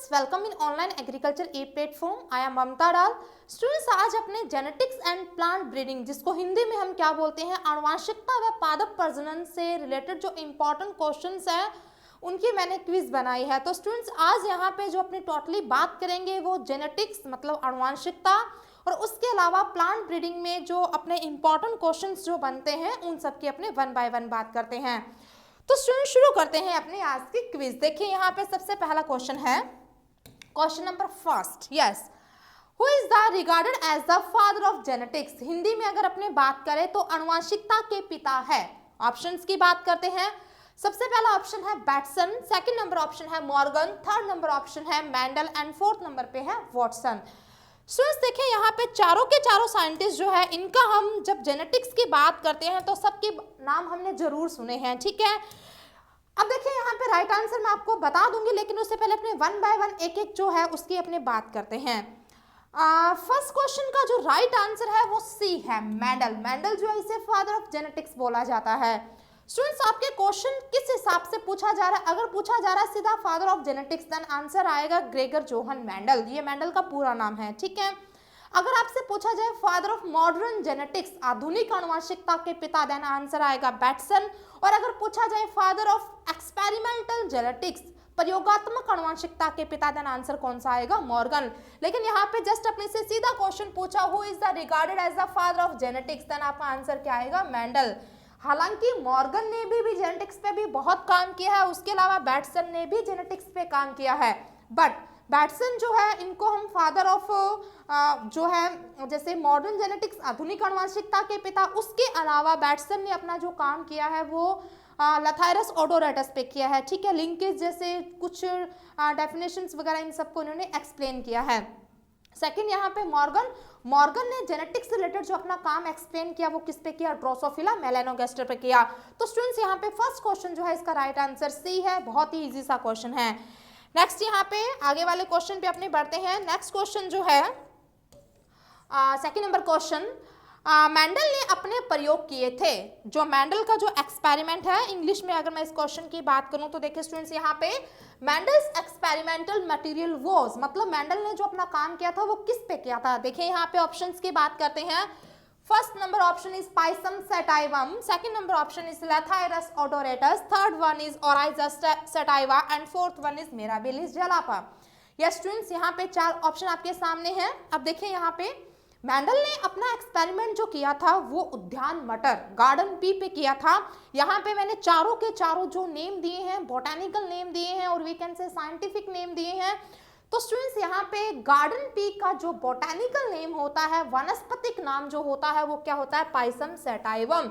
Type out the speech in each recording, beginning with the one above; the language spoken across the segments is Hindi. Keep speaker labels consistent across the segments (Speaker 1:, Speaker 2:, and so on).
Speaker 1: Students, welcome in online agriculture e platform. I am Mamta Dal. Students, आज अपने जेनेटिक्स एंड प्लांट ब्रीडिंग, जिसको हिंदी में हम क्या बोलते हैं, आनुवंशिकता व पादप प्रजनन से रिलेटेड जो इंपॉर्टेंट क्वेश्चंस हैं उनकी मैंने क्विज बनाई है। तो स्टूडेंट्स, आज यहाँ पे जो अपनी टोटली बात करेंगे वो जेनेटिक्स मतलब आनुवंशिकता, और उसके अलावा प्लांट ब्रीडिंग में जो अपने इंपॉर्टेंट क्वेश्चंस जो बनते हैं उन सब की अपने वन बाय वन बात करते हैं। तो स्टूडेंट, शुरू करते हैं अपने आज की क्विज। देखिए यहाँ पे सबसे पहला क्वेश्चन है, question number first. Yes, who is the regarded as the father of genetics. Hindi में अगर अपने बात करें तो आनुवंशिकता के पिता है। ऑप्शंस की बात करते हैं। सबसे पहला ऑप्शन है बैटसन, सेकंड नंबर ऑप्शन है मॉर्गन, थर्ड नंबर ऑप्शन है मेंडल एंड फोर्थ नंबर पे है वॉटसन। स्टूडेंट्स, देखिए यहाँ पे चारों के चारों साइंटिस्ट जो है, इनका हम जब जेनेटिक्स की बात करते हैं तो सबके नाम हमने जरूर सुने हैं, ठीक है। अब देखिए यहाँ पे राइट आंसर मैं आपको बता दूंगी, लेकिन उससे पहले अपने वन बाय वन एक एक जो है उसकी अपने बात करते हैं। फर्स्ट क्वेश्चन का जो राइट आंसर है वो सी है, मेंडल। मेंडल जो है इसे फादर ऑफ जेनेटिक्स बोला जाता है। स्टूडेंट्स, आपके क्वेश्चन किस हिसाब से पूछा जा रहा है? अगर पूछा जा रहा है सीधा father of genetics, then answer आएगा ग्रेगर जोहन मेंडल। ये मेंडल का पूरा नाम है, ठीक है। अगर आपसे पूछा जाए फादर ऑफ मॉडर्न जेनेटिक्स, आधुनिक आनुवंशिकता के पिता, देन आंसर आएगा बैटसन। और अगर पूछा जाए फादर ऑफ एक्सपेरिमेंटल जेनेटिक्स, प्रयोगात्मक आनुवंशिकता के पिता, देन आंसर कौन सा आएगा? मॉर्गन। लेकिन यहाँ पे जस्ट अपने से सीधा क्वेश्चन पूछा, who is the regarded as the father of genetics, then आपका आंसर क्या आएगा? मेंडल। हालांकि मॉर्गन ने भी जेनेटिक्स पे भी बहुत काम किया है, उसके अलावा बैटसन ने भी जेनेटिक्स पे काम किया है, बट बैटसन जो है इनको हम फादर ऑफ जो है जैसे मॉडर्न जेनेटिक्स, आधुनिक आनुवंशिकता के पिता, उसके अलावा बैटसन ने अपना जो काम किया है वो लथायरस ओडोरेटस पे किया है, ठीक है। लिंकेज जैसे कुछ डेफिनेशंस वगैरह इन सबको इन्होंने एक्सप्लेन किया है। सेकंड यहाँ पे मॉर्गन ने जेनेटिक्स से रिलेटेड जो अपना काम एक्सप्लेन किया वो किस पे किया? ड्रोसोफिला मेलानोगास्टर पे किया। तो स्टूडेंट्स, यहाँ पे फर्स्ट क्वेश्चन जो है इसका राइट आंसर सी है। बहुत ही इजी सा क्वेश्चन है। नेक्स्ट यहाँ पे आगे वाले क्वेश्चन पे अपने बढ़ते हैं। नेक्स्ट क्वेश्चन जो है सेकंड नंबर क्वेश्चन, मेंडल ने अपने प्रयोग किए थे। जो मेंडल का जो एक्सपेरिमेंट है, इंग्लिश में अगर मैं इस क्वेश्चन की बात करूं तो देखिए स्टूडेंट्स, यहाँ पे मेंडल्स एक्सपेरिमेंटल मटेरियल वाज, मतलब मेंडल ने जो अपना काम किया था वो किस पे किया था? देखिए यहाँ पे ऑप्शंस की बात करते हैं। First number option is Pisum sativum, second number option is Lathyrus odoratus, third one is Oryza sativa and fourth one is Mirabilis jalapa. Yes students, यहाँ पे चार ऑप्शन आपके सामने हैं। अब देखिए यहाँ पे मेंडल ने अपना एक्सपेरिमेंट जो किया था वो उद्यान मटर, गार्डन पी पे किया था। यहाँ पे मैंने चारों के चारों जो नेम दिए हैं, बोटानिकल नेम दिए हैं और we can say scientific name दिए हैं। तो स्टूडेंट्स, यहाँ पे गार्डन पी का जो बोटानिकल नेम होता है, वनस्पतिक नाम जो होता है वो क्या होता है? Pisum sativum.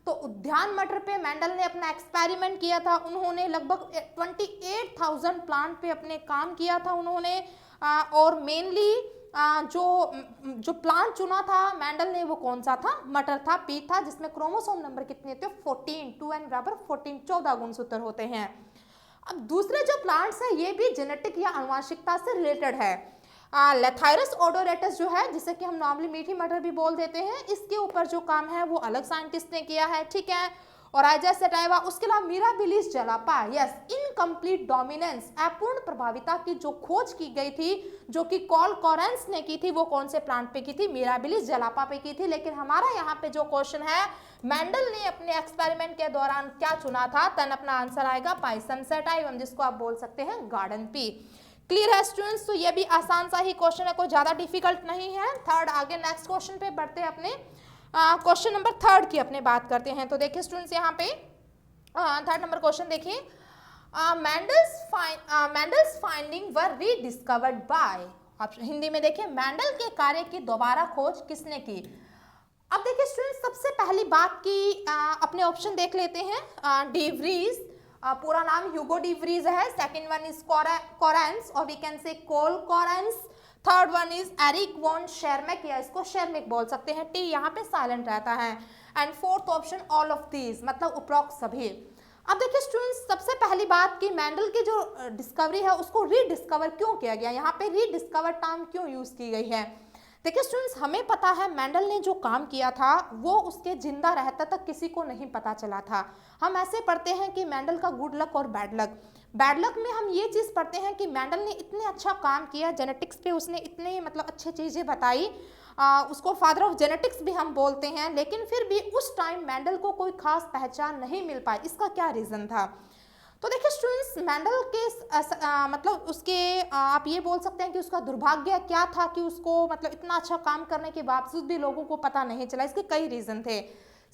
Speaker 1: तो उद्यान मटर पे मेंडल ने अपना एक्सपेरिमेंट किया था। उन्होंने लगभग 28,000 प्लांट पे अपने काम किया था उन्होंने, और मेनली जो प्लांट चुना था मेंडल ने वो कौन सा था? मटर था, पी था, जिसमें क्रोमोसोम नंबर कितने थे? 14, 2n बराबर 14, 14 गुणसूत्र होते हैं। अब दूसरे जो प्लांट्स है ये भी जेनेटिक या आनुवंशिकता से रिलेटेड है। लथायरस ओडोरेटस जो है, जिसे कि हम नॉर्मली मीठी मटर भी बोल देते हैं, इसके ऊपर जो काम है वो अलग साइंटिस्ट ने किया है, ठीक है। और आइजस सेटाइवा, उसके अलावा mirabilis jalapa, yes, incomplete dominance, अपूर्ण प्रभाविता की जो खोज की गई थी, जो कि कॉल कॉरेंस ने की थी, वो कौन से प्लांट पे की थी? मिराबिलिस जलापा पे की थी। लेकिन हमारा यहाँ पे जो क्वेश्चन है, मेंडल ने अपने एक्सपेरिमेंट के दौरान क्या चुना था? तन अपना आंसर आएगा पाइसम सेटाइवम, जिसको आप बोल सकते हैं गार्डन पी। क्लियर है स्टूडेंट्स? तो ये भी आसान सा ही क्वेश्चन है, कोई ज्यादा डिफिकल्ट नहीं है। थर्ड, आगे नेक्स्ट क्वेश्चन पे बढ़ते हैं। अपने क्वेश्चन नंबर थर्ड की अपने बात करते हैं। तो देखिए स्टूडेंट्स, यहाँ पे थर्ड नंबर क्वेश्चन देखिए, मेंडल्स फाइंडिंग वर रीडिस्कवर्ड बाय, हिंदी में देखिए मेंडल के कार्य की दोबारा खोज किसने की? अब देखिए स्टूडेंट्स, सबसे पहली बात की अपने ऑप्शन देख लेते हैं। डीवरीज, पूरा नाम ह्यूगो डीवरीज है। सेकंड वन इज कॉरेंस, और we can say Carl Correns. Third one is Erich von Tschermak, या इसको शेरमेक बोल सकते हैं, टी यहाँ पे साइलेंट रहता है। And fourth option all of these, मतलब उपरोक्त सभी। अब देखिए स्टूडेंट्स, सबसे पहली बात कि मेंडल की जो डिस्कवरी है उसको रीडिस्कवर क्यों किया गया? यहाँ पे रीडिस्कवर टर्म क्यों यूज की गई है? देखिए स्टूडेंट्स, हमें पता है मेंडल ने जो काम किया था वो उसके जिंदा रहते तक किसी को नहीं पता चला था। हम ऐसे पढ़ते हैं कि मेंडल का गुड लक और बैड लक। बैड लक में हम ये चीज़ पढ़ते हैं कि मेंडल ने इतने अच्छा काम किया जेनेटिक्स पे, उसने इतने मतलब अच्छी चीज़ें बताई, उसको फादर ऑफ जेनेटिक्स भी हम बोलते हैं, लेकिन फिर भी उस टाइम मेंडल को कोई खास पहचान नहीं मिल पाई। इसका क्या रीज़न था? तो देखिए स्टूडेंट्स, मेंडल के मतलब उसके आप ये बोल सकते हैं कि उसका दुर्भाग्य क्या था कि उसको मतलब इतना अच्छा काम करने के बावजूद भी लोगों को पता नहीं चला। इसके कई रीज़न थे।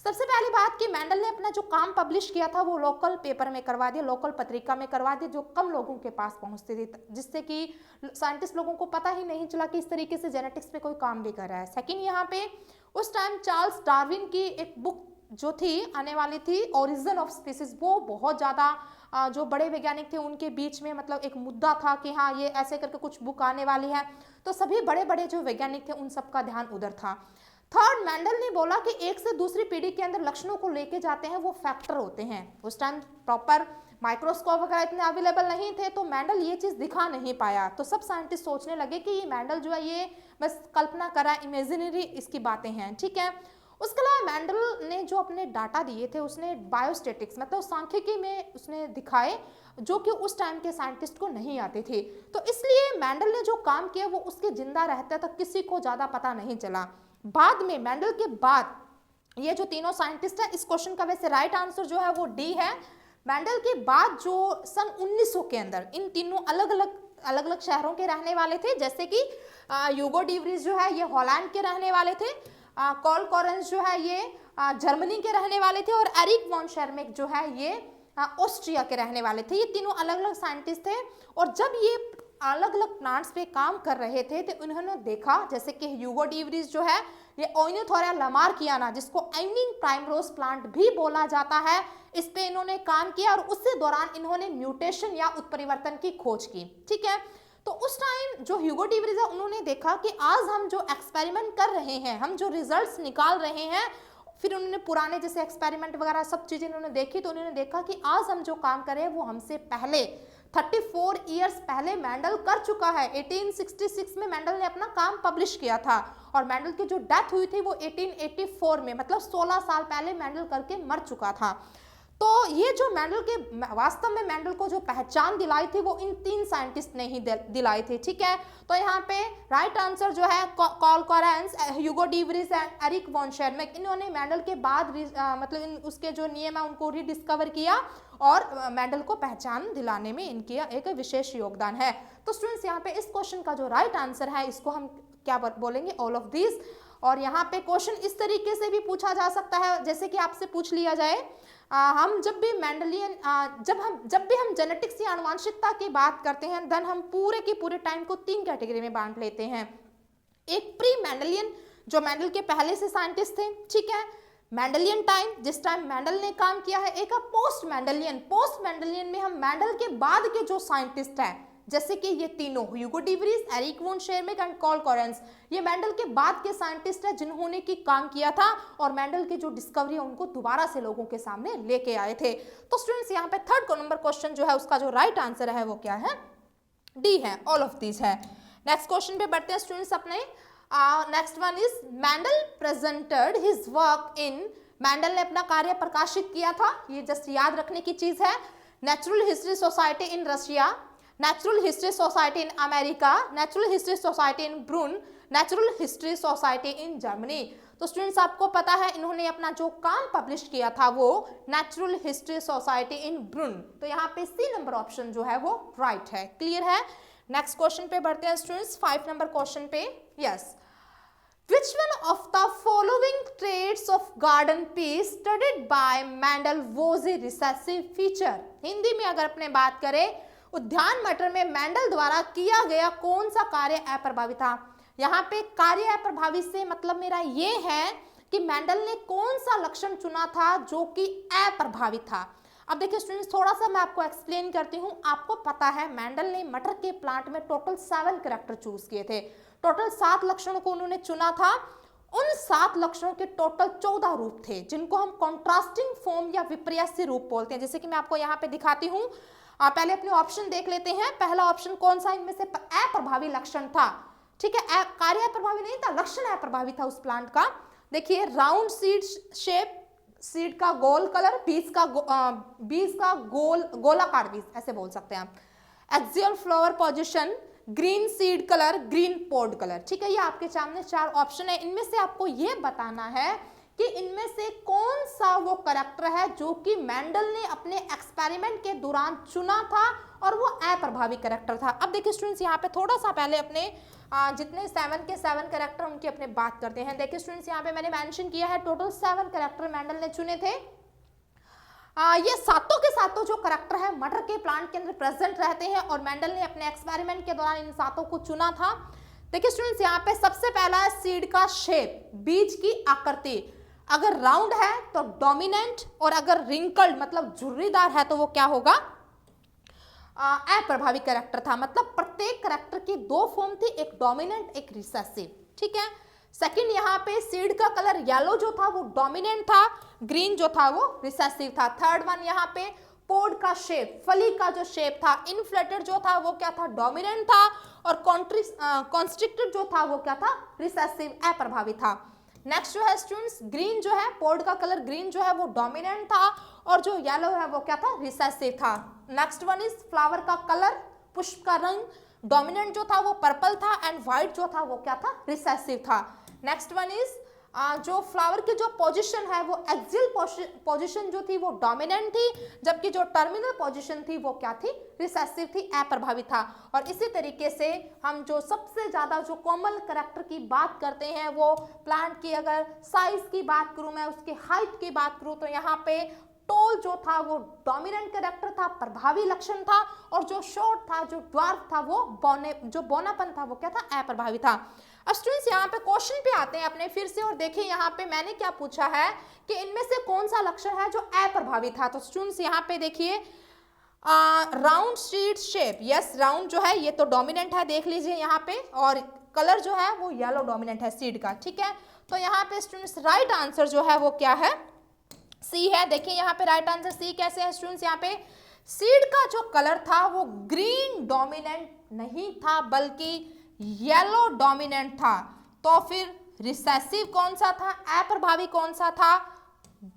Speaker 1: सबसे पहली बात कि मेंडल ने अपना जो काम पब्लिश किया था वो लोकल पेपर में करवा दिया, लोकल पत्रिका में करवा दिया, जो कम लोगों के पास पहुंचती थी, जिससे कि साइंटिस्ट लोगों को पता ही नहीं चला कि इस तरीके से जेनेटिक्स पे कोई काम भी कर रहा है। सेकंड, यहाँ पे उस टाइम चार्ल्स डार्विन की एक बुक जो थी आने वाली थी, ओरिजिन ऑफ स्पीसीज, वो बहुत ज़्यादा जो बड़े वैज्ञानिक थे उनके बीच में मतलब एक मुद्दा था कि हाँ ये ऐसे करके कुछ बुक आने वाली है, तो सभी बड़े बड़े जो वैज्ञानिक थे उन सबका ध्यान उधर था। थर्ड, मेंडल ने बोला कि एक से दूसरी पीढ़ी के अंदर लक्षणों को लेके जाते हैं वो फैक्टर होते हैं। उस टाइम प्रॉपर माइक्रोस्कोप वगैरह इतने अवेलेबल नहीं थे, तो मेंडल ये चीज़ दिखा नहीं पाया। तो सब साइंटिस्ट सोचने लगे कि ये मेंडल जो है ये बस कल्पना करा, इमेजिनरी इसकी बातें हैं, ठीक है। उसके अलावा मेंडल ने जो अपने डाटा दिए थे उसने बायोस्टेटिक्स मतलब सांख्यिकी में उसने दिखाए, जो कि उस टाइम के साइंटिस्ट को नहीं आते थे। तो इसलिए मेंडल ने जो काम किया वो उसके जिंदा रहते तक किसी को ज़्यादा पता नहीं चला। बाद में मेंडल के बाद ये जो तीनों साइंटिस्ट हैं, इस क्वेश्चन का वैसे राइट आंसर जो है वो डी है। मेंडल के बाद जो सन 1900 के अंदर इन तीनों अलग अलग शहरों के रहने वाले थे, जैसे कि ह्यूगो डी व्रीज जो है ये हॉलैंड के रहने वाले थे, कार्ल कोरेंस जो है ये जर्मनी के रहने वाले थे, और एरिक वॉन शेरमेक जो है ये ऑस्ट्रिया के रहने वाले थे। ये तीनों अलग अलग साइंटिस्ट थे, और जब ये अलग अलग प्लांट्स पे काम कर रहे थे तो उन्होंने देखा, जैसे कि ह्यूगो डी व्रीज जो है ये ओइनोथोरा लामार्कियाना, जिसको इवनिंग प्राइमरोज प्लांट भी बोला जाता है, इस पे इन्होंने काम किया, और उसी दौरान इन्होंने म्यूटेशन या उत्परिवर्तन की खोज की, ठीक है। तो उस टाइम जो ह्यूगो डी व्रीज है उन्होंने देखा कि आज हम जो एक्सपेरिमेंट कर रहे हैं, हम जो रिजल्ट्स निकाल रहे हैं, फिर उन्होंने पुराने जैसे एक्सपेरिमेंट वगैरह सब चीज़ें उन्होंने देखी, तो उन्होंने देखा कि आज हम जो काम कर रहे हैं वो हमसे पहले 34 ईयर्स पहले मेंडल कर चुका है। 1866 में मेंडल ने अपना काम पब्लिश किया था, और मेंडल की जो डेथ हुई थी वो 1884 में, मतलब 16 साल पहले मेंडल करके मर चुका था। तो ये जो मेंडल के वास्तव में मेंडल को जो पहचान दिलाई थी वो इन तीन साइंटिस्ट ने ही दिलाई थी, ठीक है। तो यहाँ पे राइट आंसर जो है Carl Correns, Hugo de Vries and Erich von Tschermak, इन्होंने मेंडल के बाद मतलब उसके जो नियम है उनको रीडिस्कवर किया, और मेंडल को पहचान दिलाने में इनकी एक विशेष योगदान है। तो स्टूडेंट्स, यहाँ पे इस क्वेश्चन का जो राइट आंसर है इसको हम क्या बोलेंगे, ऑल ऑफ दिस। और यहाँ पे क्वेश्चन इस तरीके से भी पूछा जा सकता है, जैसे कि आपसे पूछ लिया जाए, हम जब भी मेंडलियन जब भी हम जेनेटिक्स या आनुवंशिकता की बात करते हैं, देन हम पूरे के पूरे टाइम को तीन कैटेगरी में बांट लेते हैं। एक प्री मेंडलियन, जो मेंडल के पहले से साइंटिस्ट थे, ठीक है, मेंडलियन टाइम जिस टाइम मेंडल ने काम किया है। एक पोस्ट मेंडलियन में हम मेंडल के बाद के जो साइंटिस्ट हैं, जैसे कि ये तीनों Hugo de Vries, Erich von Tschermak and Carl Correns, ये मेंडल के बाद के साइंटिस्ट हैं जिन्होंने की काम किया था, और मेंडल की जो डिस्कवरी है उनको दोबारा से लोगों के सामने लेके आए थे। तो स्टूडेंट्स, यहाँ पे थर्ड नंबर क्वेश्चन जो है उसका जो राइट आंसर है वो क्या है, डी है, ऑल ऑफ दीज है। नेक्स्ट क्वेश्चन पे बढ़ते हैं स्टूडेंट्स अपने। Next one is Mendel presented his work in, Mendel ने अपना कार्य प्रकाशित किया था, ये जस्ट याद रखने की चीज है, natural history society in Russia, natural history society in America, natural history society in Brunn, natural history society in Germany. तो स्टूडेंट्स, आपको पता है इन्होंने अपना जो काम पब्लिश किया था वो नेचुरल हिस्ट्री सोसाइटी इन ब्रून। तो यहाँ पे सी नंबर ऑप्शन जो है वो राइट है, क्लियर है। नेक्स्ट क्वेश्चन पे बढ़ते हैं स्टूडेंट्स, 5 नंबर क्वेश्चन पे। Yes, Which one of the following traits of garden peas studied by Mendel was a recessive feature? Hindi में अगर अपने बात करें, उद्यान मटर में मेंडल द्वारा किया गया कौन सा कार्य अप्रभावी था? यहाँ पे कार्य अप्रभावी से मतलब मेरा ये है कि मेंडल ने कौन सा लक्षण चुना था जो कि अप्रभावी था। अब देखिए स्टूडेंट्स, थोड़ा सा मैं आपको एक्सप्लेन करती हूँ। आपको पता है मेंडल ने मटर के प्लांट में टोटल 7 कैरेक्टर चूज किए थे, टोटल 7 लक्षणों को उन्होंने चुना था। उन 7 लक्षणों के टोटल 14 रूप थे, जिनको हम कॉन्ट्रास्टिंग फॉर्म या विपर्यासी रूप बोलते हैं। जैसे कि मैं आपको यहाँ पे दिखाती हूँ, पहले अपने ऑप्शन देख लेते हैं। पहला ऑप्शन कौन सा इनमें से अप्रभावी लक्षण था, ठीक है, कार्य अप्रभावी नहीं था, लक्षण अप्रभावी था उस प्लांट का। देखिए, राउंड सीड शेप, सीड का गोल कलर, बीज का गोलाकार बीज, ऐसे बोल सकते हैं आप। Axial flower position, green seed colour, green pod colour. ठीक है, ये आपके सामने 4 ऑप्शन है। इनमें से आपको ये बताना है कि इनमें से कौन सा वो करैक्टर है जो कि मेंडल ने अपने एक्सपेरिमेंट के दौरान चुना था और वो अप्रभावी करैक्टर था। अब देखिए स्टूडेंट्स, यहाँ पे थोड़ा सा पहले अपने जितने 7 के 7 करैक्टर उनकी अपने बात करते हैं। देखिए स्टूडेंट्स, यहाँ पे मैंने मेंशन किया है टोटल 7 करैक्टर मेंडल ने चुने थे। ये सातों के सातों जो करैक्टर है मटर के प्लांट के अंदर प्रेजेंट रहते हैं और मेंडल ने अपने एक्सपेरिमेंट के दौरान इन सातों को चुना था। देखिए स्टूडेंट्स, यहाँ पे सबसे पहला है सीड का शेप, बीज की आकृति। अगर राउंड है तो डोमिनेंट, और अगर रिंकल्ड मतलब झुर्रीदार है तो वो क्या होगा, अप्रभावी करैक्टर था। मतलब प्रत्येक करैक्टर की 2 फॉर्म थी, एक डोमिनेंट एक रिसेसिव। ठीक है। सेकंड, यहाँ पे सीड का कलर येलो जो था वो डोमिनेंट था, ग्रीन जो था वो रिसेसिव था। थर्ड वन, यहाँ पे पोड का शेप, फली का जो शेप था, इनफ्लेटेड जो था वो क्या था, डोमिनेंट था, और कॉन्स्ट्रिक्टेड जो था वो क्या था, रिसेसिव, अप्रभावी था। नेक्स्ट जो है स्टूडेंट्स, ग्रीन जो है, पोड का कलर ग्रीन जो है वो डोमिनेंट था, और जो येलो है वो क्या था, रिसेसिव था। नेक्स्ट वन इज फ्लावर का कलर, पुष्प का रंग, डोमिनेंट जो था वो पर्पल था, एंड व्हाइट जो था वो क्या था, रिसेसिव था। नेक्स्ट वन इज जो फ्लावर की जो पोजीशन है वो एक्सियल पोजीशन जो थी वो डोमिनेंट थी, जबकि जो टर्मिनल पोजीशन थी वो क्या थी, रिसेसिव थी, अप्रभावी था। और इसी तरीके से हम जो सबसे ज्यादा जो कॉमन करैक्टर की बात करते हैं वो प्लांट की अगर साइज की बात करूं, मैं उसकी हाइट की बात करूं, तो यहाँ पे टोल जो था वो डोमिनेंट कैरेक्टर था, प्रभावी लक्षण था, और जो शॉर्ट था, जो ड्वार्फ था, वो बौनापन था वो क्या था, अप्रभावी था। अब स्टूडेंट्स, यहाँ पे क्वेश्चन पे आते हैं अपने फिर से, और देखिए यहाँ पे मैंने क्या पूछा है कि इनमें से कौन सा लक्षण है जो अप्रभावी था। तो स्टूडेंट्स यहाँ पे देखिए, round seed shape, yes round जो है ये तो डोमिनेंट है, देख लीजिए यहाँ पे, और कलर जो है वो येलो डोमिनेंट है सीड का। ठीक है, तो यहाँ पे स्टूडेंट्स राइट आंसर जो है वो क्या है, सी है। देखिए यहाँ पे राइट आंसर सी कैसे है स्टूडेंट्स, यहाँ पे सीड का जो कलर था वो ग्रीन डोमिनेंट नहीं था बल्कि येलो डोमिनेंट था। तो फिर रिसेसिव कौन सा था, अप्रभावी कौन सा था,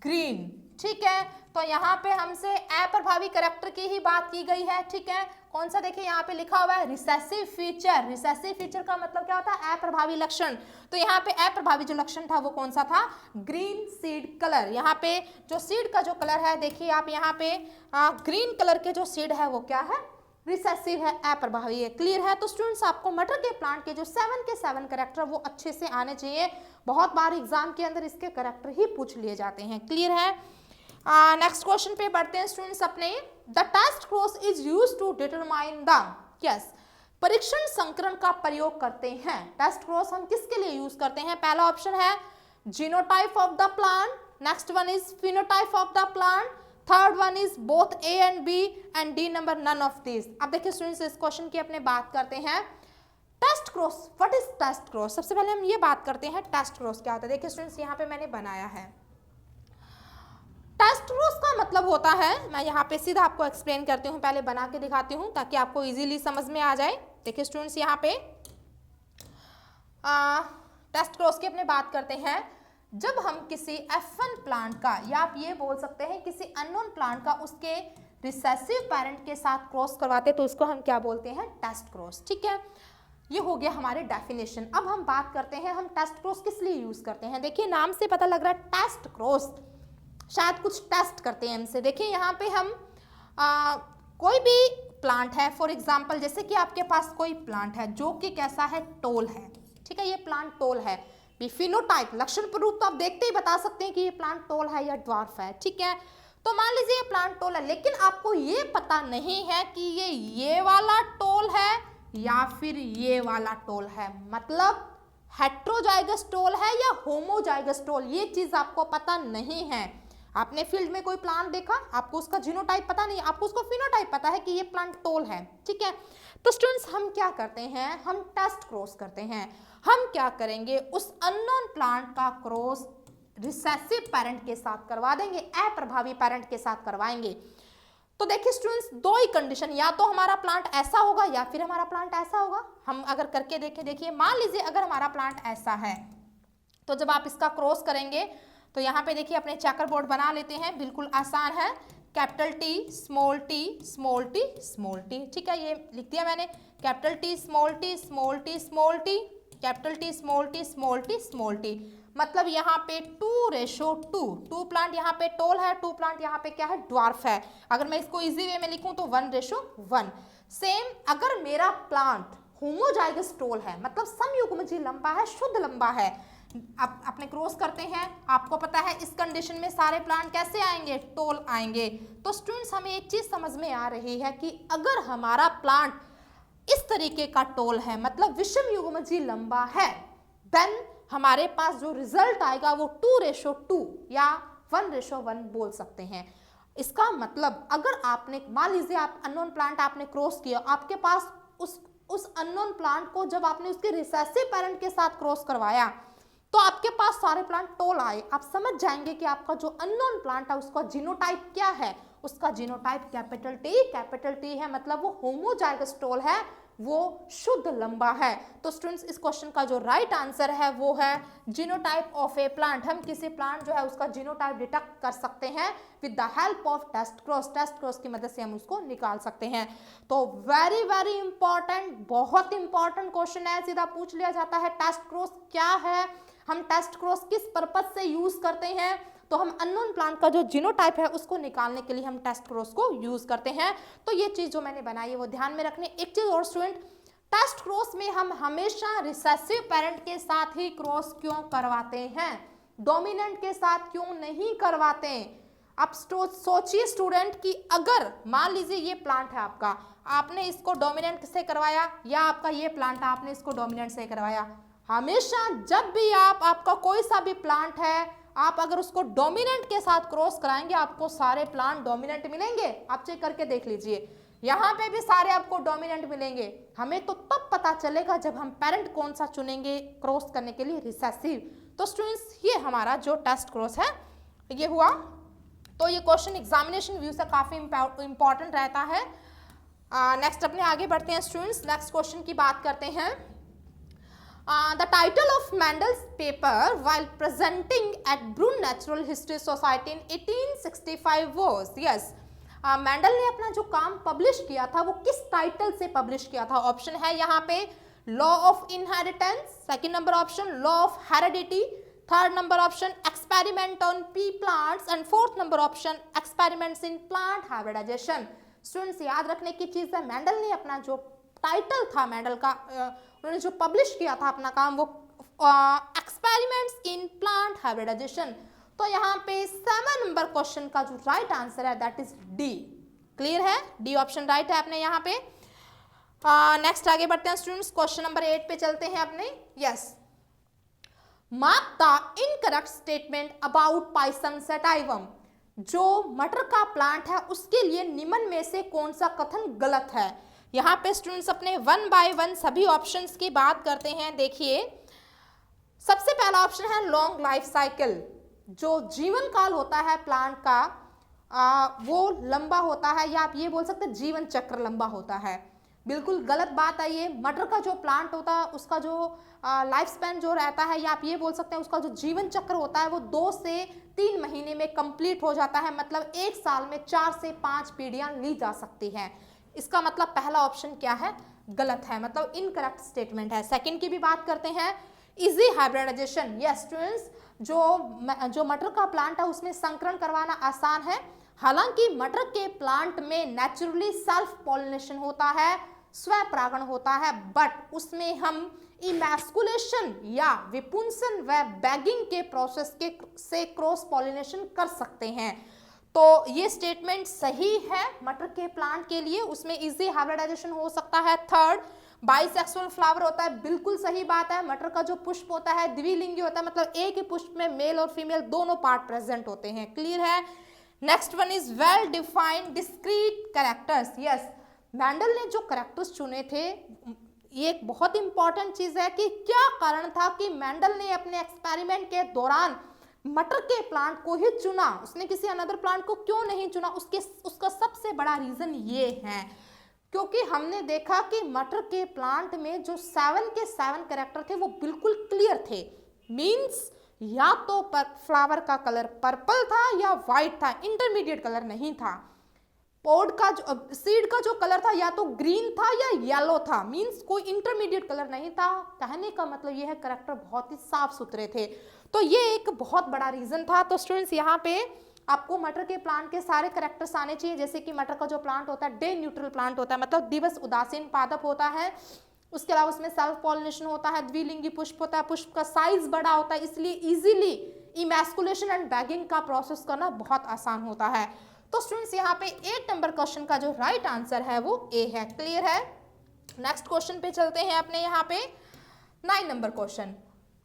Speaker 1: ग्रीन। ठीक है, तो यहाँ पे हमसे अप्रभावी करैक्टर की ही बात की गई है। ठीक है, कौन सा, देखिए यहाँ पे लिखा हुआ है रिसेसिव फीचर। रिसेसिव फीचर का मतलब क्या होता है, अप्रभावी लक्षण। तो यहाँ पे अप्रभावी जो लक्षण था वो कौन सा था, ग्रीन सीड कलर। यहाँ पे जो सीड का जो कलर है, देखिए आप यहाँ पे ग्रीन कलर के जो सीड है वो क्या है, रिसेसिव है, अप्रभावी है। क्लियर है। तो स्टूडेंट्स, आपको मटर के प्लांट के जो 7 के 7 कैरेक्टर वो अच्छे से आने चाहिए। बहुत बार एग्जाम के अंदर इसके कैरेक्टर ही पूछ लिए जाते हैं। क्लियर है। नेक्स्ट क्वेश्चन पे बढ़ते हैं स्टूडेंट्स अपने। The test cross is used to determine the, yes, परीक्षण संकरण का प्रयोग करते हैं। टेस्ट क्रॉस हम किसके लिए यूज करते हैं, पहला ऑप्शन है genotype of the plant, next one is phenotype of the plant, third one is both A and B, and D number none of this. अब देखिए स्टूडेंट्स, इस क्वेश्चन की अपने बात करते हैं। Test cross, what is test cross, सबसे पहले हम ये बात करते हैं टेस्ट क्रॉस क्या होता है। देखिए स्टूडेंट्स, यहाँ पे मैंने बनाया है, टेस्ट क्रॉस का मतलब होता है, मैं यहाँ पे सीधा आपको एक्सप्लेन करती हूँ, पहले बना के दिखाती हूँ ताकि आपको इजीली समझ में आ जाए। देखिए स्टूडेंट्स, यहाँ पे टेस्ट क्रॉस की अपने बात करते हैं। जब हम किसी F1 प्लांट का, या आप ये बोल सकते हैं किसी अननोन प्लांट का उसके रिसेसिव पेरेंट के साथ क्रॉस करवाते तो उसको हम क्या बोलते हैं, टेस्ट क्रॉस। ठीक है, ये हो गया हमारे डेफिनेशन। अब हम बात करते हैं हम टेस्ट क्रॉस किस लिए यूज करते हैं। देखिए नाम से पता लग रहा है टेस्ट क्रॉस, शायद कुछ टेस्ट करते हैं हमसे। देखिए यहाँ पे हम कोई भी प्लांट है, फॉर एग्जाम्पल जैसे कि आपके पास कोई प्लांट है जो कि कैसा है, टोल है। ठीक है, ये प्लांट टोल है। फिनोटाइप, लक्षण प्ररूप तो आप देखते ही बता सकते हैं कि ये प्लांट टोल है या ड्वार्फ है। ठीक है, तो मान लीजिए ये प्लांट टोल है, लेकिन आपको ये पता नहीं है कि ये वाला टोल है या फिर ये वाला टोल है, मतलब हेट्रोजाइगस टोल है या होमोजाइगस टोल, ये चीज आपको पता नहीं है। आपने फील्ड में कोई प्लांट देखा, आपको उसका जीनोटाइप पता नहीं, आपको उसको फिनोटाइप पता है कि ये प्लांट टोल है। ठीक है, तो स्टूडेंट्स हम क्या करते हैं, हम टेस्ट क्रॉस करते हैं। हम क्या करेंगे, उस अननोन प्लांट का क्रॉस रिसेसिव पेरेंट के साथ करवा देंगे, अप्रभावी पेरेंट के साथ करवाएंगे। तो देखिए स्टूडेंट्स, दो ही कंडीशन, या तो हमारा प्लांट ऐसा होगा या फिर हमारा प्लांट ऐसा होगा। हम अगर करके देखें, देखिए मान लीजिए अगर हमारा प्लांट ऐसा है तो जब आप इसका क्रॉस करेंगे तो यहाँ पे देखिए अपने चेकर बोर्ड बना लेते हैं, बिल्कुल आसान है। Capital T small T small T small T, ठीक है, ये लिख दिया मैंने। Capital T small T small T small T, capital T small T small T small T. मतलब यहाँ पे 2:2, 2 प्लांट यहाँ पे टोल है, 2 प्लांट यहाँ पे क्या है, ड्वार्फ है। अगर मैं इसको इजी वे में लिखूं तो 1:1। सेम अगर मेरा प्लांट होमोजाइगस टोल है, मतलब समयुग्मजीय लंबा है, शुद्ध लंबा है, अब अपने क्रॉस करते हैं, आपको पता है इस कंडीशन में सारे प्लांट कैसे आएंगे, टोल आएंगे। तो स्टूडेंट्स हमें एक चीज समझ में आ रही है कि अगर हमारा प्लांट इस तरीके का टोल है, मतलब विषम युग्मजीय लंबा है, देन हमारे पास जो रिजल्ट आएगा वो 2:2 या 1:1 बोल सकते हैं। इसका मतलब अगर आपने, मान लीजिए आप अननोन प्लांट आपने क्रॉस किया, आपके पास उस अननोन प्लांट को जब आपने उसके रिसेसिव पेरेंट के साथ क्रॉस करवाया तो आपके पास सारे प्लांट टोल आए, आप समझ जाएंगे कि आपका जो अननोन प्लांट है उसका जीनोटाइप क्या है। उसका जीनोटाइप कैपिटल टी है, मतलब वो होमोजाइगस टोल है, वो शुद्ध लंबा है। तो स्टूडेंट्स इस क्वेश्चन का जो राइट आंसर है वो है जीनोटाइप ऑफ ए प्लांट। हम किसी प्लांट जो है उसका जीनोटाइप डिटेक्ट कर सकते हैं with the help of test cross की मदद से हम उसको निकाल सकते हैं। तो वेरी इंपॉर्टेंट, बहुत इंपॉर्टेंट क्वेश्चन है, सीधा पूछ लिया जाता है टेस्ट क्रॉस क्या है, हम टेस्ट क्रॉस किस पर्पस से यूज करते हैं। तो हम अननोन प्लांट का जो जीनोटाइप है उसको निकालने के लिए हम टेस्ट क्रॉस को यूज करते हैं। तो ये चीज जो मैंने बनाई है वो ध्यान में रखनी। एक चीज और स्टूडेंट, टेस्ट क्रॉस में हम हमेशा रिसेसिव पेरेंट के साथ ही क्रॉस क्यों करवाते हैं, डोमिनेंट के साथ क्यों नहीं करवाते। अब सोचिए स्टूडेंट कि अगर मान लीजिए ये प्लांट है आपका, आपने इसको डोमिनेंट से करवाया, या आपका ये प्लांट है आपने इसको डोमिनेंट से करवाया, हमेशा जब भी आपका कोई सा भी प्लांट है, आप अगर उसको डोमिनेंट के साथ क्रॉस कराएंगे आपको सारे प्लांट डोमिनेंट मिलेंगे। आप चेक करके देख लीजिए, यहाँ पे भी सारे आपको डोमिनेंट मिलेंगे। हमें तो तब पता चलेगा जब हम पेरेंट कौन सा चुनेंगे क्रॉस करने के लिए, रिसेसिव। तो स्टूडेंट्स ये हमारा जो टेस्ट क्रॉस है ये हुआ। तो ये क्वेश्चन एग्जामिनेशन व्यू से काफी इंपॉर्टेंट रहता है। नेक्स्ट अपने आगे बढ़ते हैं स्टूडेंट्स, नेक्स्ट क्वेश्चन की बात करते हैं। The title of Mendel's paper while presenting at Brunn Natural History Society in 1865 was, yes, Mendel ने अपना जो काम पब्लिश किया था वो किस टाइटल से पब्लिश किया था। ऑप्शन है यहाँ पे law of inheritance, second number option law of heredity, third number option experiment on pea plants, and fourth number option experiments in plant hybridization. Students याद रखने की चीज है, मेंडल ने अपना जो टाइटल था मेंडल का, उन्होंने जो पब्लिश किया था अपना काम वो एक्सपेरिमेंट्स इन प्लांट हाइब्रिडाइजेशन। तो यहाँ पे 7 नंबर क्वेश्चन का जो राइट आंसर है दैट इज डी। क्लियर है, डी ऑप्शन राइट है अपने यहाँ पे। नेक्स्ट आगे बढ़ते हैं स्टूडेंट्स, क्वेश्चन नंबर 8 पे चलते हैं अपने। Yes, mark the incorrect statement about Pisum sativum. जो मटर का प्लांट है उसके लिए निम्न में से कौन सा कथन गलत है। यहाँ पे स्टूडेंट्स अपने 1 बाय 1 सभी ऑप्शंस की बात करते हैं। देखिए सबसे पहला ऑप्शन है लॉन्ग लाइफ साइकिल, जो जीवन काल होता है प्लांट का वो लंबा होता है, या आप ये बोल सकते हैं जीवन चक्र लंबा होता है। बिल्कुल गलत बात है ये। मटर का जो प्लांट होता है उसका जो लाइफ स्पैन जो रहता है, या आप ये बोल सकते हैं उसका जो जीवन चक्र होता है वो 2 से 3 महीने में कंप्लीट हो जाता है, मतलब 1 साल में 4 से 5 पीढ़ियां ली जा सकती हैं। इसका मतलब पहला ऑप्शन क्या है, गलत है, मतलब इनकरेक्ट स्टेटमेंट है। सेकंड की भी बात करते हैं, इजी हाइब्रिडाइजेशन। यस स्टूडेंट्स, जो मटर का प्लांट है उसमें संकरण करवाना आसान है। हालांकि मटर के प्लांट में नेचुरली सेल्फ पॉलिनेशन होता है, स्व परागण होता है, बट उसमें हम इमैस्कुलेशन या विपुंसन व बैगिंग के प्रोसेस से क्रॉस पॉलिनेशन कर सकते हैं। तो ये स्टेटमेंट सही है मटर के प्लांट के लिए, उसमें इजी हाइब्रिडाइजेशन हो सकता है। थर्ड, बाइसेक्सुअल फ्लावर होता है, बिल्कुल सही बात है। मटर का जो पुष्प होता है द्विलिंगी होता है, मतलब एक ही पुष्प में मेल और फीमेल दोनों पार्ट प्रेजेंट होते हैं। क्लियर है। Next one is well defined discrete characters. Yes, Mendel ने जो कैरेक्टर्स चुने थे, ये एक बहुत इंपॉर्टेंट चीज है कि क्या कारण था कि मेंडल ने अपने एक्सपेरिमेंट के दौरान मटर के प्लांट को ही चुना, उसने किसी अनदर प्लांट को क्यों नहीं चुना। उसका सबसे बड़ा रीजन ये है क्योंकि हमने देखा कि मटर के प्लांट में जो 7 के 7 कैरेक्टर थे वो बिल्कुल क्लियर थे। मींस या तो फ्लावर का कलर पर्पल था या व्हाइट था, इंटरमीडिएट कलर नहीं था। पॉड का जो सीड का जो कलर था या तो ग्रीन था या येलो था, मींस कोई इंटरमीडिएट कलर नहीं था। कहने का मतलब ये है कैरेक्टर बहुत ही साफ सुथरे थे। तो ये एक बहुत बड़ा रीजन था। तो स्टूडेंट्स यहाँ पे आपको मटर के प्लांट के सारे कैरेक्टर्स आने चाहिए, जैसे कि मटर का जो प्लांट होता है डे न्यूट्रल प्लांट होता है, मतलब दिवस उदासीन पादप होता है। उसके अलावा उसमें सेल्फ पॉलिनेशन होता है, द्विलिंगी पुष्प होता है, पुष्प का साइज बड़ा होता है, इसलिए इजीली इमैस्कुलेशन एंड बैगिंग का प्रोसेस करना बहुत आसान होता है। तो स्टूडेंट्स यहाँ पे 8 नंबर क्वेश्चन का जो राइट आंसर है वो ए है। क्लियर है? नेक्स्ट क्वेश्चन पे चलते हैं अपने यहाँ पे 9 number question.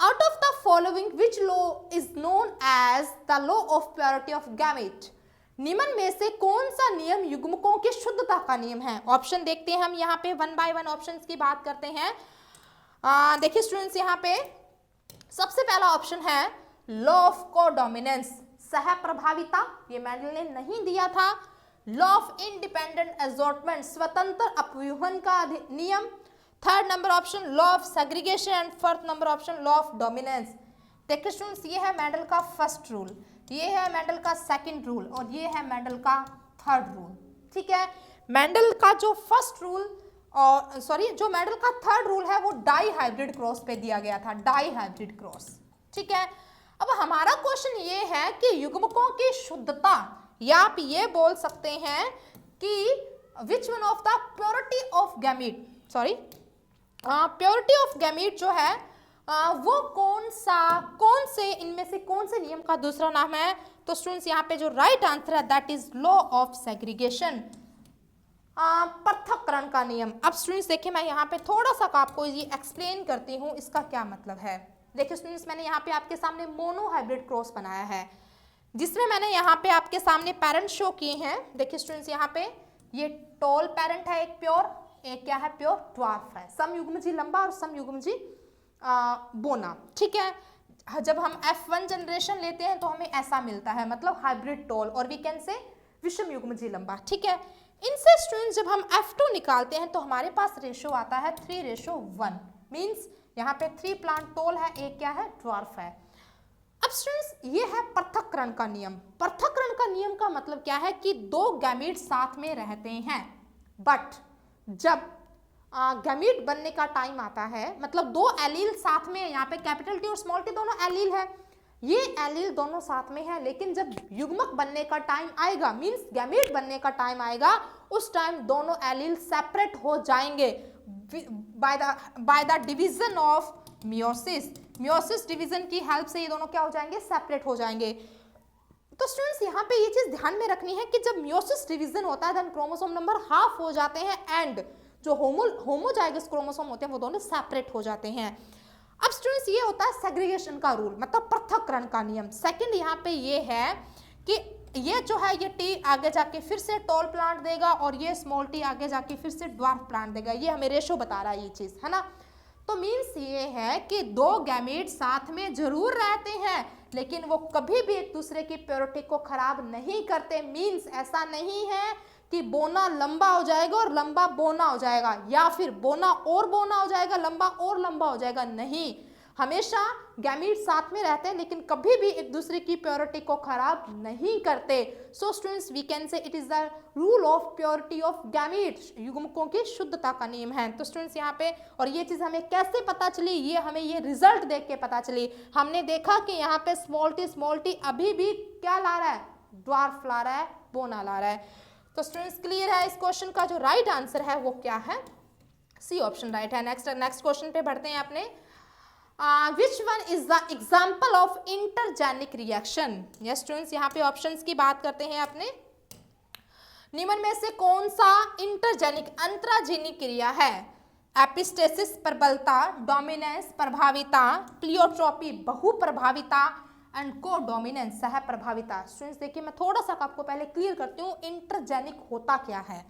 Speaker 1: Out of the following which law is known as the law of purity of gamete? निम्न में से कौन सा नियम युग्मकों की शुद्धता का नियम है? ऑप्शन देखते हैं हम यहाँ पे, 1 बाय 1 ऑप्शंस की बात करते हैं। देखिए स्टूडेंट्स यहाँ पे सबसे पहला ऑप्शन है लॉ ऑफ कोडोमिनेंस, सह प्रभाविता, ये मेंडल ने नहीं दिया था। लॉ ऑफ इंडिपेंडेंट असॉर्टमेंट, स्वतंत्र अपव्यूहन का नियम। Third number option law of segregation and fourth number option law of dominance. देखिए स्टूडेंट्स ये है मेंडल का फर्स्ट रूल, ये है मेंडल का सेकंड रूल और ये है मेंडल का थर्ड रूल। ठीक है, मेंडल का जो फर्स्ट रूल और जो मेंडल का थर्ड रूल है वो डाई हाइब्रिड क्रॉस पे दिया गया था, डाई हाइब्रिड क्रॉस। ठीक है, अब हमारा क्वेश्चन ये है कि युग्मकों की शुद्धता, या आप ये बोल सकते हैं कि which one of the purity of gamete, purity of gamete जो है वो कौन से इनमें से कौन से नियम का दूसरा नाम है? तो स्टूडेंट्स यहाँ पे जो राइट आंसर है that is law of segregation, पृथक्करण का नियम। अब स्टूडेंट्स देखिए मैं यहाँ पे थोड़ा सा आपको ये एक्सप्लेन करती हूँ इसका क्या मतलब है। देखिए स्टूडेंट्स मैंने यहाँ पे आपके सामने मोनो हाइब्रिड क्रॉस बनाया है, जिसमें मैंने यहाँ पे आपके सामने पेरेंट शो किए हैं। देखिए स्टूडेंट्स यहाँ पे ये टॉल पेरेंट है, एक प्योर, एक क्या है प्योर ड्वार्फ है, सम युग्मजी लंबा और सम युग्मजी बोना। ठीक है, जब हम F1 जनरेशन लेते हैं तो हमें ऐसा मिलता है, मतलब हाइब्रिड टॉल, और वी कैन से विषम युग्मजी लंबा। ठीक है, इनसे स्टूडेंट्स जब हम F2 निकालते हैं तो हमारे पास रेशो आता है 3:1, मींस यहाँ पे 3 प्लांट टॉल है, एक क्या है ड्वार्फ है। अब स्टूडेंट्स ये है पृथक्करण का नियम। पृथक्करण का नियम का मतलब क्या है कि 2 गैमीट साथ में रहते हैं, बट जब गैमीट बनने का टाइम आता है, मतलब 2 एलील साथ में, यहाँ पे कैपिटल टी और स्मॉल टी दोनों एलील है, ये एलील दोनों साथ में है, लेकिन जब युग्मक बनने का टाइम आएगा, मींस गैमीट बनने का टाइम आएगा, उस टाइम दोनों एलील सेपरेट हो जाएंगे by the division of meiosis. Meiosis division की हेल्प से ये दोनों क्या हो जाएंगे, सेपरेट हो जाएंगे। तो स्टूडेंट्स यहाँ पे ये चीज ध्यान में रखनी है कि जब मियोसिस डिवीजन होता है देन क्रोमोसोम नंबर हाफ हो जाते हैं एंड जो होमोजाइगस क्रोमोसोम होते हैं वो दोनों सेपरेट हो जाते हैं। अब स्टूडेंट्स ये होता है सेग्रीगेशन का रूल, मतलब पृथक्करण का नियम। सेकंड यहाँ पे ये है कि ये जो है ये टी आगे जाके फिर से टॉल प्लांट देगा और ये स्मॉल टी आगे जाके फिर से ड्वार्फ प्लांट देगा, ये हमें रेशो बता रहा है ये चीज, है ना। तो मीन्स ये है कि 2 गैमीट साथ में जरूर रहते हैं लेकिन वो कभी भी एक दूसरे की प्योरिटी को खराब नहीं करते। मीन्स ऐसा नहीं है कि बोना लंबा हो जाएगा और लंबा बोना हो जाएगा, या फिर बोना और बोना हो जाएगा, लंबा और लंबा हो जाएगा, नहीं। हमेशा गैमीट साथ में रहते हैं लेकिन कभी भी एक दूसरे की प्योरिटी को खराब नहीं करते। So students we can say it is the rule of purity of gamete, युग्मकों की शुद्धता का नियम है। तो स्टूडेंट्स यहाँ पे, और ये चीज हमें कैसे पता चली, ये हमें ये रिजल्ट देख के पता चली। हमने देखा कि यहाँ पे स्मॉल टी अभी भी क्या ला रहा है, ड्वार्फ ला रहा है, बोना ला रहा है। तो स्टूडेंट्स क्लियर है, इस क्वेश्चन का जो राइट आंसर है वो क्या है, सी ऑप्शन राइट है। नेक्स्ट क्वेश्चन पे बढ़ते हैं अपने। Which one is the example of intergenic reaction? Yes students यहाँ पे ऑप्शंस की बात करते हैं अपने। निम्न में से कौन सा इंटरजेनिक अंतराजीनी क्रिया है? एपिस्टेसिस प्रबलता, डोमिनेंस प्रभाविता, प्लियोट्रोपी बहुप्रभाविता एंड कोडोमिनेंस सह प्रभाविता। स्टूडेंट्स देखिए मैं थोड़ा सा आपको पहले क्लियर करती हूँ इंटरजेनिक होता क्या है।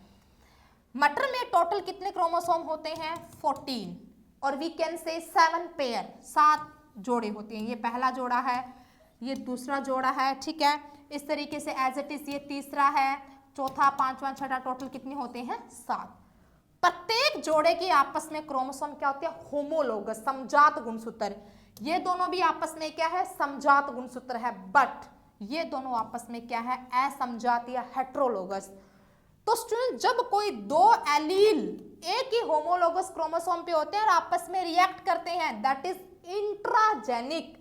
Speaker 1: मटर में टोटल कितने क्रोमोसोम होते हैं, 14, और वी कैन से 7 पेयर, 7 जोड़े होते हैं। ये पहला जोड़ा है, ये दूसरा जोड़ा है, ठीक है। इस तरीके से एज इट इज ये तीसरा है, चौथा, पांचवा, छठा, टोटल कितने होते हैं, 7। प्रत्येक जोड़े के आपस में क्रोमोसोम क्या होते हैं, होमोलोगस, समजात गुणसूत्र। ये दोनों भी आपस में क्या है, समजात गुणसूत्र है, बट ये दोनों आपस में क्या है, असमजात या हेट्रोलोगस। तो स्टूडेंट जब कोई दो एलील एक ही होमोलोगस क्रोमोसोम पे होते हैं और आपस में रिएक्ट करते हैं, दैट इज इंट्राजेनिक।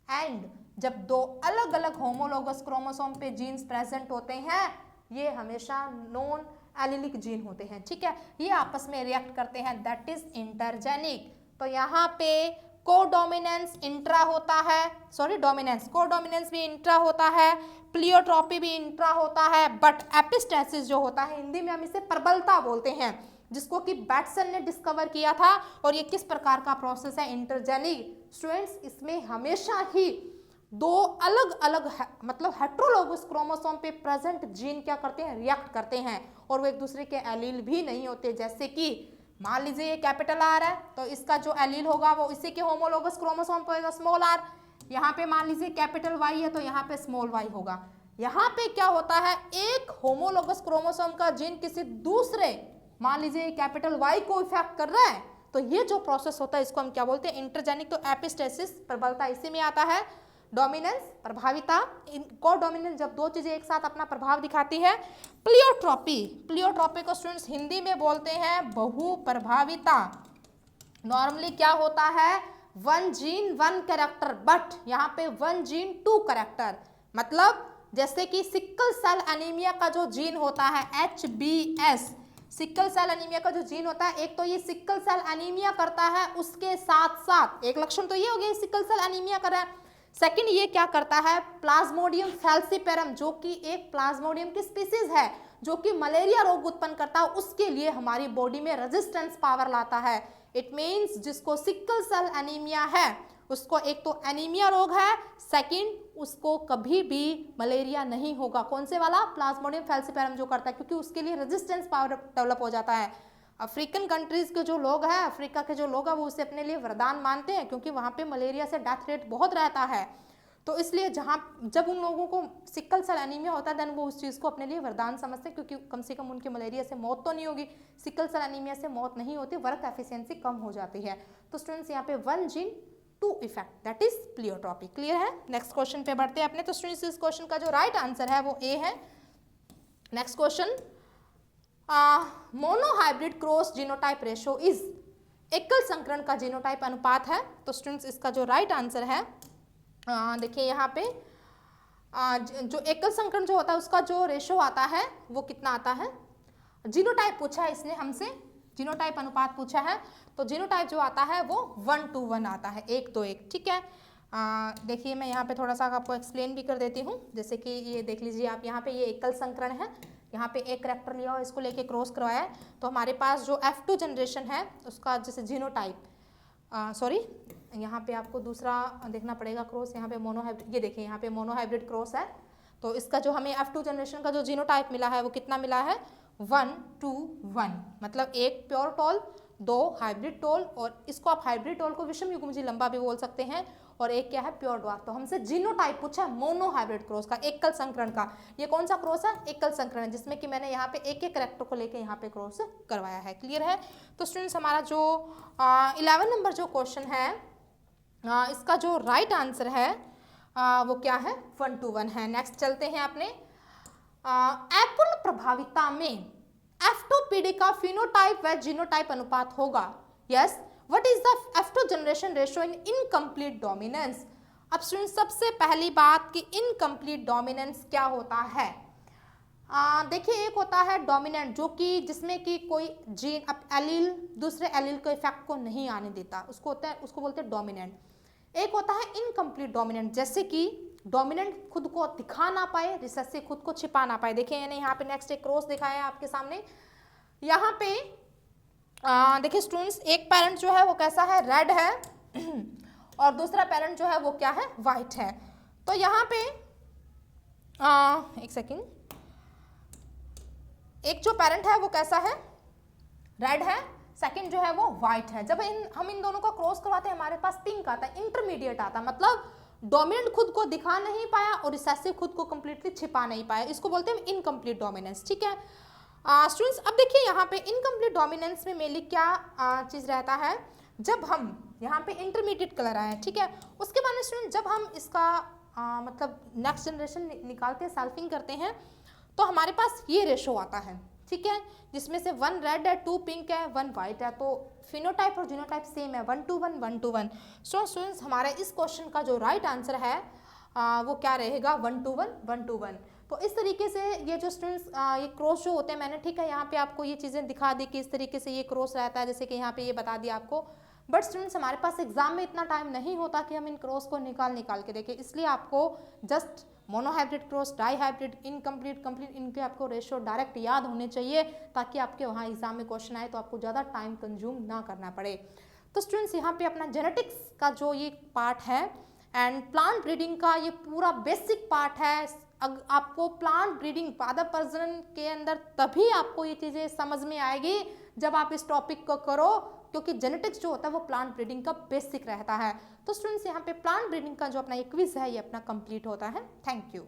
Speaker 1: एंड जब दो अलग अलग होमोलोगस क्रोमोसोम पे जीन्स प्रेजेंट होते हैं, ये हमेशा नॉन एलिलिक जीन होते हैं, ठीक है, ये आपस में रिएक्ट करते हैं, दैट इज इंटरजेनिक। तो यहाँ पे कोडोमिनेंस इंट्रा होता है, सॉरी डोमिनेंस, कोडोमिनेंस भी इंट्रा होता है, प्लियोट्रॉपी भी इंट्रा होता है, बट एपिस्टेसिस जो होता है, हिंदी में हम इसे प्रबलता बोलते हैं, जिसको कि बैटसन ने डिस्कवर किया था। और ये किस प्रकार का प्रोसेस है, इंटरजेनिक। स्टूडेंट्स इसमें हमेशा ही दो अलग अलग मतलब हेट्रोलोगस क्रोमोसोम पे प्रेजेंट जीन क्या करते हैं, रिएक्ट करते हैं, और वो एक दूसरे के एलील भी नहीं होते। जैसे कि मान लीजिए ये कैपिटल आर है, तो इसका जो एलील होगा वो इसी के होमोलोगस क्रोमोसोम पे होगा, स्मॉल आर। यहाँ पे मान लीजिए कैपिटल वाई है, तो यहाँ पे स्मॉल वाई होगा। यहाँ पे क्या होता है, एक होमोलोगस क्रोमोसोम का जीन किसी दूसरे, मान लीजिए कैपिटल वाई को इफेक्ट कर रहा है, तो ये जो प्रोसेस होता है इसको हम क्या बोलते हैं, इंटरजेनिक। तो एपिस्टेसिस प्रबलता इसी में आता है, डोमिनेंस प्रभाविता, कोडोमिनेंस जब दो चीजें एक साथ अपना प्रभाव दिखाती है। प्लियोट्रॉपी, प्लियोट्रॉपी को स्टूडेंट्स हिंदी में बोलते हैं बहुप्रभाविता। नॉर्मली क्या होता है, one gene one character, but यहाँ पे वन जीन टू कैरेक्टर। मतलब जैसे कि सिकल सेल एनीमिया का जो जीन होता है HBS, सिकल सेल एनीमिया का जो जीन होता है, एक तो ये सिकल सेल एनीमिया करता है, उसके साथ साथ एक लक्षण तो ये हो गया सिकल सेल एनीमिया कर रहा है। सेकंड ये क्या करता है, प्लाज्मोडियम फैल्सिपेरम, जो कि एक प्लाज्मोडियम की स्पीसीज है, जो कि मलेरिया रोग उत्पन्न करता है, उसके लिए हमारी बॉडी में रेजिस्टेंस पावर लाता है। इट मीन्स जिसको सिकल सेल एनीमिया है उसको एक तो एनीमिया रोग है, सेकंड उसको कभी भी मलेरिया नहीं होगा। कौन से वाला, प्लाज्मोडियम फैल्सिपेरम जो करता है, क्योंकि उसके लिए रेजिस्टेंस पावर डेवलप हो जाता है। अफ्रीकन कंट्रीज के जो लोग हैं, अफ्रीका के जो लोग हैं, वो उसे अपने लिए वरदान मानते हैं, क्योंकि वहाँ पे मलेरिया से डेथ रेट बहुत रहता है। तो इसलिए जब उन लोगों को सिकल सेल एनीमिया होता है, देन वो उस चीज़ को अपने लिए वरदान समझते हैं, क्योंकि कम से कम उनकी मलेरिया से मौत तो नहीं होगी। सिकल सेल एनीमिया से मौत नहीं होती, वर्क एफिशिएंसी कम हो जाती है। तो स्टूडेंट्स यहाँ पे one gene two effect, that is pleiotropy. Clear है। नेक्स्ट क्वेश्चन पे बढ़ते हैं अपने। तो स्टूडेंट्स इस क्वेश्चन का जो राइट आंसर है वो ए है। Next question, monohybrid cross genotype ratio is, एकल संकरण का जीनोटाइप अनुपात है। तो स्टूडेंट्स इसका जो राइट आंसर है, देखिए यहाँ पे जो एकल संकरण जो होता है उसका जो रेशो आता है वो कितना आता है, जीनोटाइप पूछा है इसने हमसे, जीनोटाइप अनुपात पूछा है, तो जीनोटाइप जो आता है वो 1:1 आता है, 1:1। ठीक है। देखिए मैं यहाँ पे थोड़ा सा आपको एक्सप्लेन भी कर देती हूँ। जैसे कि ये देख लीजिए आप, यहाँ पे ये एकल संकरण है, यहाँ पे एक करैक्टर लिया और इसको लेके क्रॉस करवाया है, तो हमारे पास जो F2 जनरेशन है उसका जैसे जीनोटाइप, सॉरी यहाँ पे आपको दूसरा देखना पड़ेगा क्रॉस, यहाँ पे मोनोहाइब्रिड, ये देखिए यहाँ पे मोनोहाइब्रिड क्रॉस है, तो इसका जो हमें F2 जनरेशन का जो जीनोटाइप मिला है वो कितना मिला है, 1:1, मतलब एक प्योर टोल, 2 हाइब्रिड टोल, और इसको आप हाइब्रिड टोल को विषम युग्मजीय लंबा भी बोल सकते हैं, और एक क्या है प्योर ड्वार्फ। तो हमसे जीनोटाइप पूछा है मोनोहाइब्रिड क्रॉस का, एकल संकरण का। ये कौन सा क्रॉस है, एकल संकरण है, जिसमें कि मैंने यहाँ पे एक एक करैक्टर को लेके यहाँ पे क्रॉस करवाया है। क्लियर है। तो स्टूडेंट्स हमारा जो 11 नंबर जो क्वेश्चन है, इसका जो राइट आंसर है वो क्या है, 1:1 है। नेक्स्ट चलते हैं अपने, अपूर्ण प्रभाविता में F2PD का फिनोटाइप व जीनोटाइप अनुपात होगा। Yes, what is the F2 generation ratio in incomplete dominance. अब स्टूडेंट सबसे पहली बात कि इनकम्प्लीट डोमिनेंस क्या होता है। देखिए एक होता है डोमिनेंट, जो कि जिसमें कि कोई जीन अब एलील दूसरे एलील के इफेक्ट को नहीं आने देता, उसको होता है, उसको बोलते हैं डोमिनेंट। एक होता है इनकम्प्लीट डोमिनेंट, जैसे कि डोमिनेंट खुद को दिखा ना पाए, रिसेसिव खुद को छिपा ना पाए। देखिए मैंने यहाँ पे नेक्स्ट एक क्रॉस दिखाया है आपके सामने। यहाँ पे देखिए स्टूडेंट्स, एक पेरेंट जो है वो कैसा है, रेड है, और दूसरा पेरेंट जो है वो क्या है, वाइट है। तो यहाँ पे एक सेकेंड, एक जो पेरेंट है वो कैसा है, रेड है, सेकंड जो है वो व्हाइट है। जब हम इन दोनों को क्रॉस करवाते हैं हमारे पास पिंक आता है, इंटरमीडिएट आता है, मतलब डोमिनेंट खुद को दिखा नहीं पाया और रिसेसिव खुद को कंप्लीटली छिपा नहीं पाया, इसको बोलते हैं इनकम्प्लीट डोमिनेंस। ठीक है स्टूडेंट्स, अब देखिए यहाँ पे इनकम्प्लीट डोमिनेंस में मेनली क्या चीज़ रहता है, जब हम यहाँ पे इंटरमीडिएट कलर आया है, ठीक है। उसके बाद में स्टूडेंट जब हम इसका मतलब नेक्स्ट जनरेशन निकालते हैं, सल्फिंग करते हैं, तो हमारे पास ये रेशो आता है, ठीक है, जिसमें से 1 रेड है, 2 पिंक है, 1 वाइट है। तो फिनोटाइप और जीनोटाइप सेम है, 1 to 1 1 to 1। सो स्टूडेंट्स हमारे इस क्वेश्चन का जो राइट आंसर है वो क्या रहेगा, 1 to 1 1 to 1। तो इस तरीके से ये जो स्टूडेंट्स ये क्रॉस जो होते हैं, मैंने ठीक है यहाँ पे आपको ये चीज़ें दिखा दी कि इस तरीके से ये क्रॉस रहता है, जैसे कि यहाँ पे ये बता दिया आपको। बट स्टूडेंट्स हमारे पास एग्जाम में इतना टाइम नहीं होता कि हम इन क्रॉस को निकाल के देखें, इसलिए आपको just monohybrid cross, dihybrid, incomplete, complete, इनके आपको रेशो डायरेक्ट याद होने चाहिए, ताकि आपके वहाँ एग्जाम में क्वेश्चन आए तो आपको ज़्यादा टाइम कंज्यूम ना करना पड़े। तो स्टूडेंट्स यहाँ पे अपना जेनेटिक्स का जो ये पार्ट है एंड प्लांट ब्रीडिंग का ये पूरा बेसिक पार्ट है। आपको प्लांट ब्रीडिंग, पादप प्रजनन के अंदर तभी आपको ये चीज़ें समझ में आएगी जब आप इस टॉपिक को करो, क्योंकि जेनेटिक्स जो होता है वो प्लांट ब्रीडिंग का बेसिक रहता है। तो स्टूडेंट्स यहाँ पे प्लांट ब्रीडिंग का जो अपना ये क्विज है ये अपना कंप्लीट होता है। Thank you.